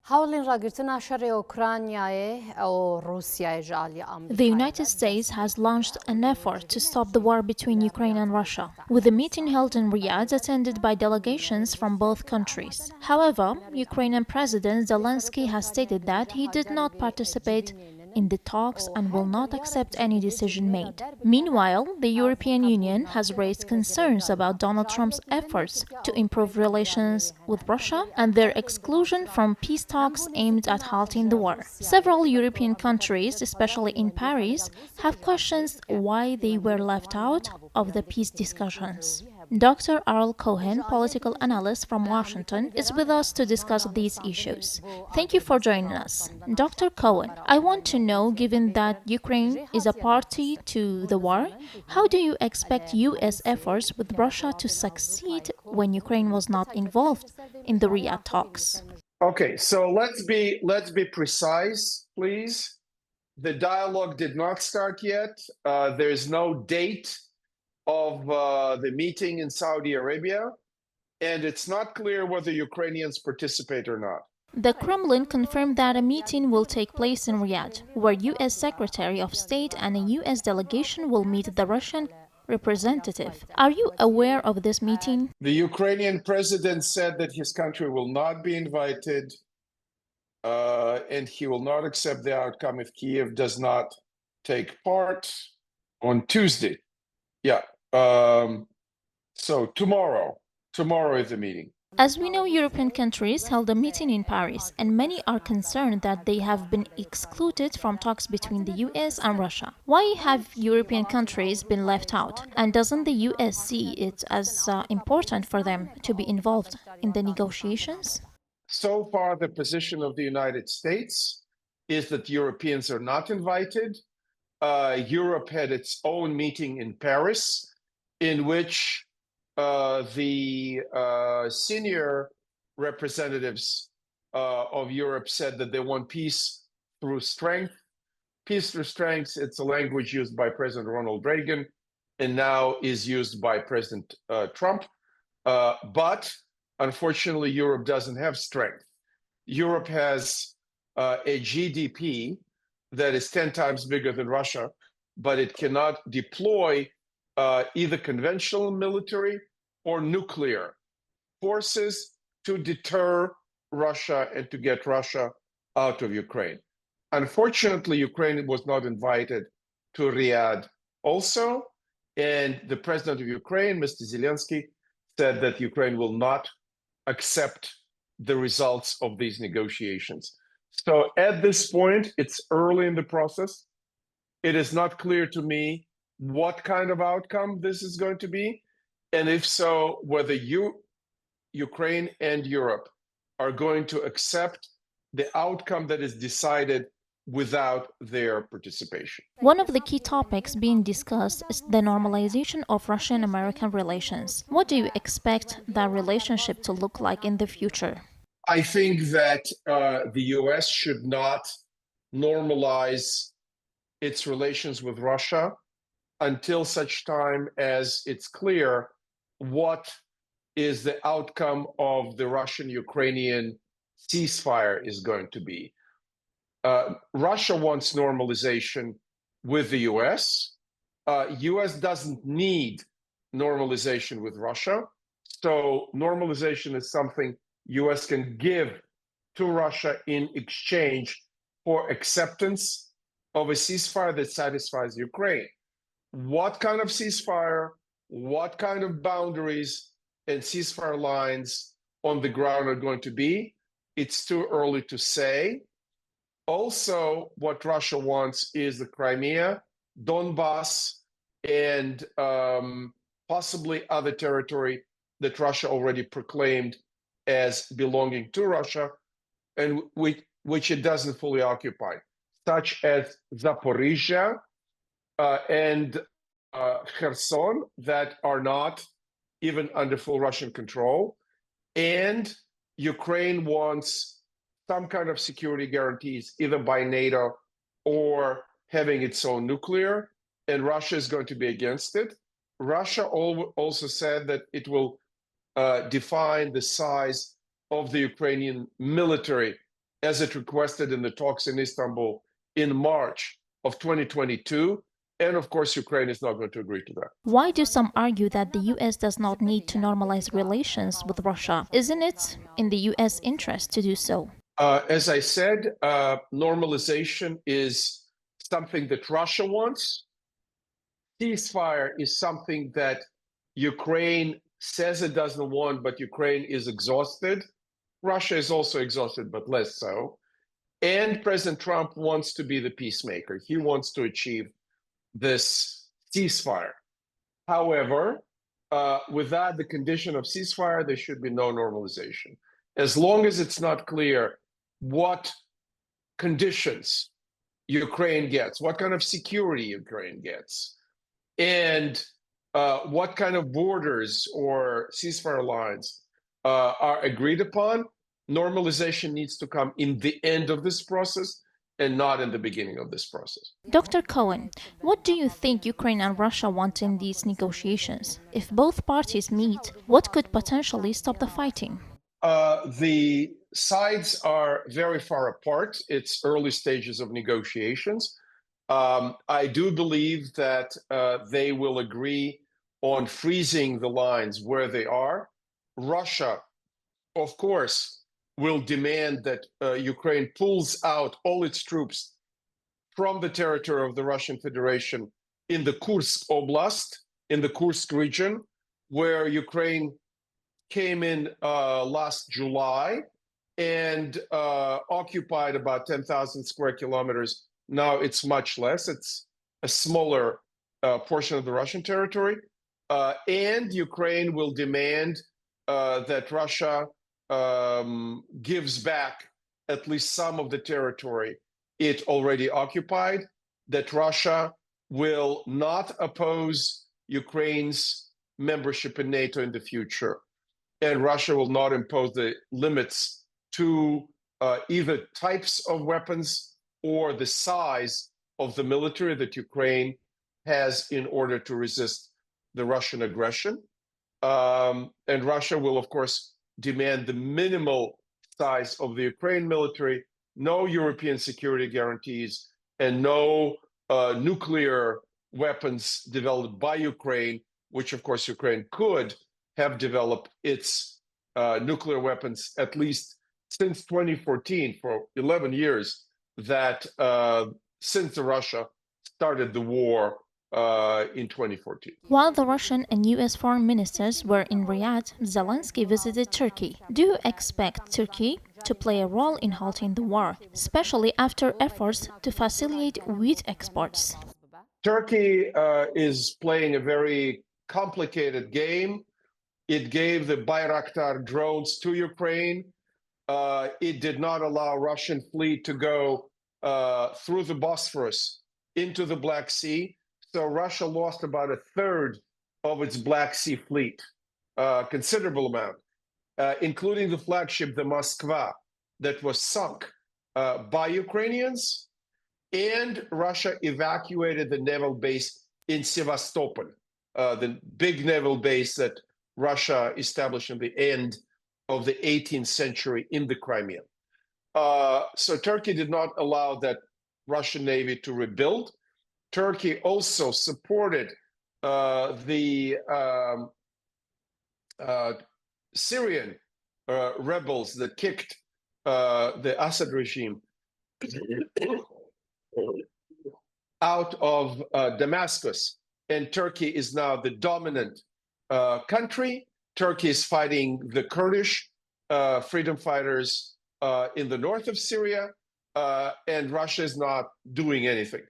The United States has launched an effort to stop the war between Ukraine and Russia, with a meeting held in Riyadh attended by delegations from both countries. However, Ukrainian President Zelensky has stated that he did not participate in the talks and will not accept any decision made. Meanwhile, the European Union has raised concerns about Donald Trump's efforts to improve relations with Russia and their exclusion from peace talks aimed at halting the war. Several European countries, especially in Paris, have questioned why they were left out of the peace discussions. Dr. Ariel Cohen, political analyst from Washington, is with us to discuss these issues. Thank you for joining us. Dr. Cohen, I want to know, given that Ukraine is a party to the war, how do you expect U.S. efforts with Russia to succeed when Ukraine was not involved in the Riyadh talks? Okay, so let's be precise, please. The dialogue did not start yet. There's no date of the meeting in Saudi Arabia, and it's not clear whether Ukrainians participate or not. The Kremlin confirmed that a meeting will take place in Riyadh, where U.S. Secretary of State and a U.S. delegation will meet the Russian representative. Are you aware of this meeting? The Ukrainian president said that his country will not be invited, and he will not accept the outcome if Kiev does not take part on Tuesday. Yeah. So tomorrow is the meeting. As we know, European countries held a meeting in Paris, and many are concerned that they have been excluded from talks between the US and Russia. Why have European countries been left out? And doesn't the US see it as important for them to be involved in the negotiations? So far, the position of the United States is that Europeans are not invited. Europe had its own meeting in Paris, in which the senior representatives of Europe said that they want peace through strength. Peace through strength, it's a language used by President Ronald Reagan and now is used by President Trump. But unfortunately, Europe doesn't have strength. Europe has a GDP that is 10 times bigger than Russia, but it cannot deploy either conventional military or nuclear forces to deter Russia and to get Russia out of Ukraine. Unfortunately, Ukraine was not invited to Riyadh also, and the president of Ukraine, Mr. Zelensky, said that Ukraine will not accept the results of these negotiations. So at this point, it's early in the process. It is not clear to me what kind of outcome this is going to be, and if so, whether Ukraine and Europe are going to accept the outcome that is decided without their participation. One of the key topics being discussed is the normalization of Russian-American relations. What do you expect that relationship to look like in the future? I think that the US should not normalize its relations with Russia until such time as it's clear what is the outcome of the Russian-Ukrainian ceasefire is going to be. Russia wants normalization with the US. US doesn't need normalization with Russia. So normalization is something US can give to Russia in exchange for acceptance of a ceasefire that satisfies Ukraine. What kind of ceasefire, what kind of boundaries and ceasefire lines on the ground are going to be, it's too early to say. Also, what Russia wants is the Crimea, Donbass, and possibly other territory that Russia already proclaimed as belonging to Russia, and which it doesn't fully occupy, such as Zaporizhia and Kherson, that are not even under full Russian control. And Ukraine wants some kind of security guarantees, either by NATO or having its own nuclear, and Russia is going to be against it. Russia also said that it will define the size of the Ukrainian military as it requested in the talks in Istanbul in March of 2022. And of course, Ukraine is not going to agree to that. Why do some argue that the US does not need to normalize relations with Russia? Isn't it in the US interest to do so? As I said, normalization is something that Russia wants. Ceasefire is something that Ukraine says it doesn't want, but Ukraine is exhausted. Russia is also exhausted, but less so. And President Trump wants to be the peacemaker. He wants to achieve this ceasefire. However, without the condition of ceasefire, there should be no normalization. As long as it's not clear what conditions Ukraine gets, what kind of security Ukraine gets, and what kind of borders or ceasefire lines are agreed upon, normalization needs to come in the end of this process and not in the beginning of this process. Dr. Cohen, what do you think Ukraine and Russia want in these negotiations? If both parties meet, what could potentially stop the fighting? The sides are very far apart. It's early stages of negotiations. I do believe that they will agree on freezing the lines where they are. Russia, of course, will demand that Ukraine pulls out all its troops from the territory of the Russian Federation in the Kursk Oblast, in the Kursk region, where Ukraine came in last July and occupied about 10,000 square kilometers. Now it's much less. It's a smaller portion of the Russian territory. And Ukraine will demand that Russia gives back at least some of the territory it already occupied, that Russia will not oppose Ukraine's membership in NATO in the future, and Russia will not impose the limits to either types of weapons or the size of the military that Ukraine has in order to resist the Russian aggression. And Russia will, of course, demand the minimal size of the Ukraine military, no European security guarantees, and no nuclear weapons developed by Ukraine, which, of course, Ukraine could have developed its nuclear weapons at least since 2014, for 11 years, that since Russia started the war in 2014. While the Russian and US foreign ministers were in Riyadh, Zelensky visited Turkey. Do you expect Turkey to play a role in halting the war, especially after efforts to facilitate wheat exports? Turkey is playing a very complicated game. It gave the Bayraktar drones to Ukraine. It did not allow Russian fleet to go through the Bosphorus into the Black Sea. So Russia lost about a third of its Black Sea fleet, considerable amount, including the flagship, the Moskva, that was sunk by Ukrainians. And Russia evacuated the naval base in Sevastopol, the big naval base that Russia established in the end of the 18th century in the Crimea. So Turkey did not allow that Russian Navy to rebuild. Turkey also supported the Syrian rebels that kicked the Assad regime out of Damascus. And Turkey is now the dominant country. Turkey is fighting the Kurdish freedom fighters in the north of Syria, and Russia is not doing anything.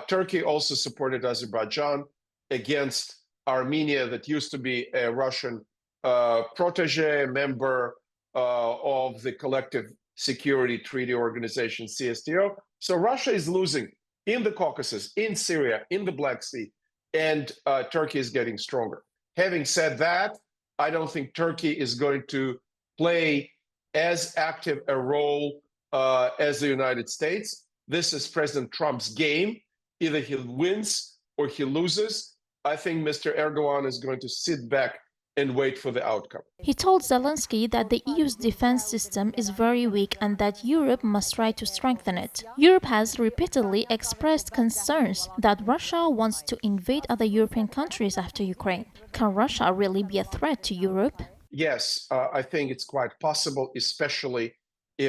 Turkey also supported Azerbaijan against Armenia, that used to be a Russian protege member of the Collective Security Treaty Organization, CSTO. So Russia is losing in the Caucasus, in Syria, in the Black Sea, and Turkey is getting stronger. Having said that, I don't think Turkey is going to play as active a role as the United States. This is President Trump's game. Either he wins or he loses. I think Mr. Erdogan is going to sit back and wait for the outcome. He told Zelensky that the EU's defense system is very weak and that Europe must try to strengthen it. Europe has repeatedly expressed concerns that Russia wants to invade other European countries after Ukraine. Can Russia really be a threat to Europe? Yes, I think it's quite possible, especially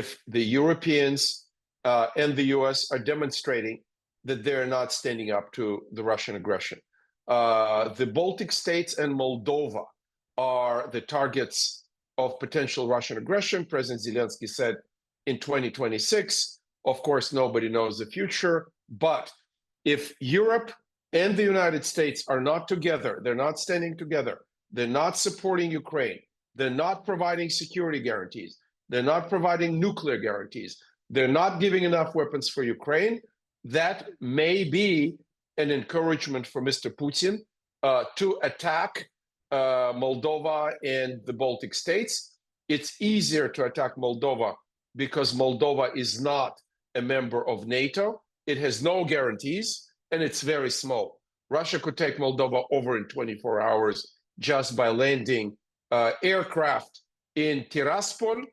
if the Europeans and the US are demonstrating that they're not standing up to the Russian aggression. The Baltic states and Moldova are the targets of potential Russian aggression. President Zelensky said in 2026. Of course, nobody knows the future. But if Europe and the United States are not together, they're not standing together, they're not supporting Ukraine, they're not providing security guarantees, they're not providing nuclear guarantees, they're not giving enough weapons for Ukraine, that may be an encouragement for Mr. Putin to attack Moldova and the Baltic states. It's easier to attack Moldova because Moldova is not a member of NATO. It has no guarantees, and it's very small. Russia could take Moldova over in 24 hours just by landing aircraft in Tiraspol,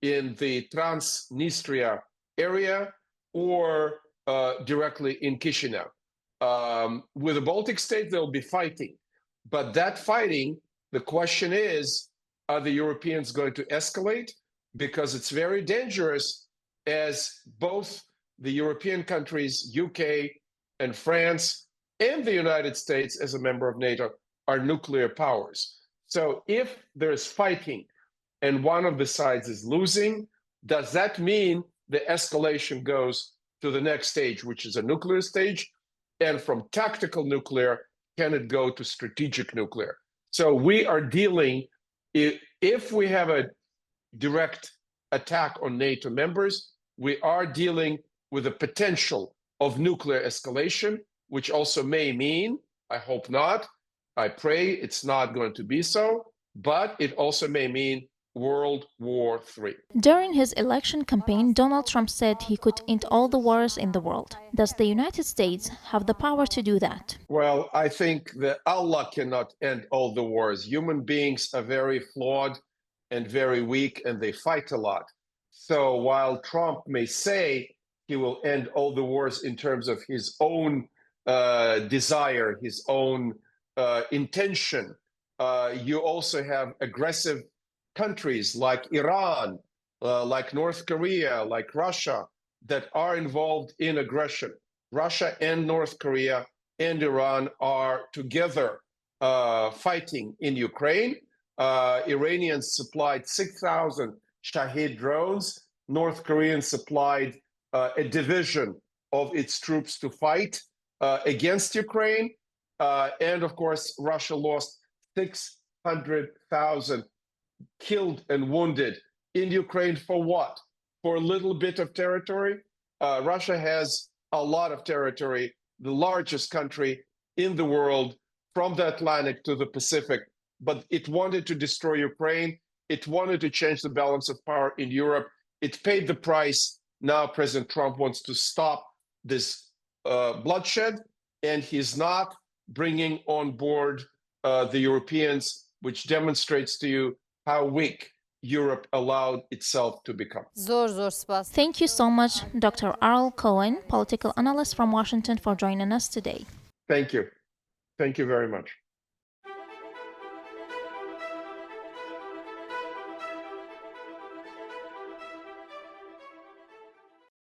in the Transnistria area, or directly in Chisinau. With the Baltic states, they'll be fighting. But that fighting, the question is, are the Europeans going to escalate? Because it's very dangerous, as both the European countries, UK and France, and the United States as a member of NATO are nuclear powers. So if there's fighting and one of the sides is losing, does that mean the escalation goes to the next stage, which is a nuclear stage? And from tactical nuclear, can it go to strategic nuclear? So we are dealing, if we have a direct attack on NATO members, we are dealing with the potential of nuclear escalation, which also may mean, I hope not, I pray it's not going to be so, but it also may mean World War III. During his election campaign, Donald Trump said he could end all the wars in the world. Does the United States have the power to do that? Well, I think that Allah cannot end all the wars. Human beings are very flawed and very weak, and they fight a lot. So while Trump may say he will end all the wars in terms of his own desire, his own intention, you also have aggressive countries like Iran, like North Korea, like Russia, that are involved in aggression. Russia and North Korea and Iran are together fighting in Ukraine. Iranians supplied 6,000 Shahed drones. North Koreans supplied a division of its troops to fight against Ukraine. And of course, Russia lost 600,000 killed and wounded in Ukraine for what? For a little bit of territory? Russia has a lot of territory, the largest country in the world from the Atlantic to the Pacific, but it wanted to destroy Ukraine. It wanted to change the balance of power in Europe. It paid the price. Now President Trump wants to stop this bloodshed, and he's not bringing on board the Europeans, which demonstrates to you how weak Europe allowed itself to become. Thank you so much, Dr. Ariel Cohen, political analyst from Washington, for joining us today. Thank you. Thank you very much.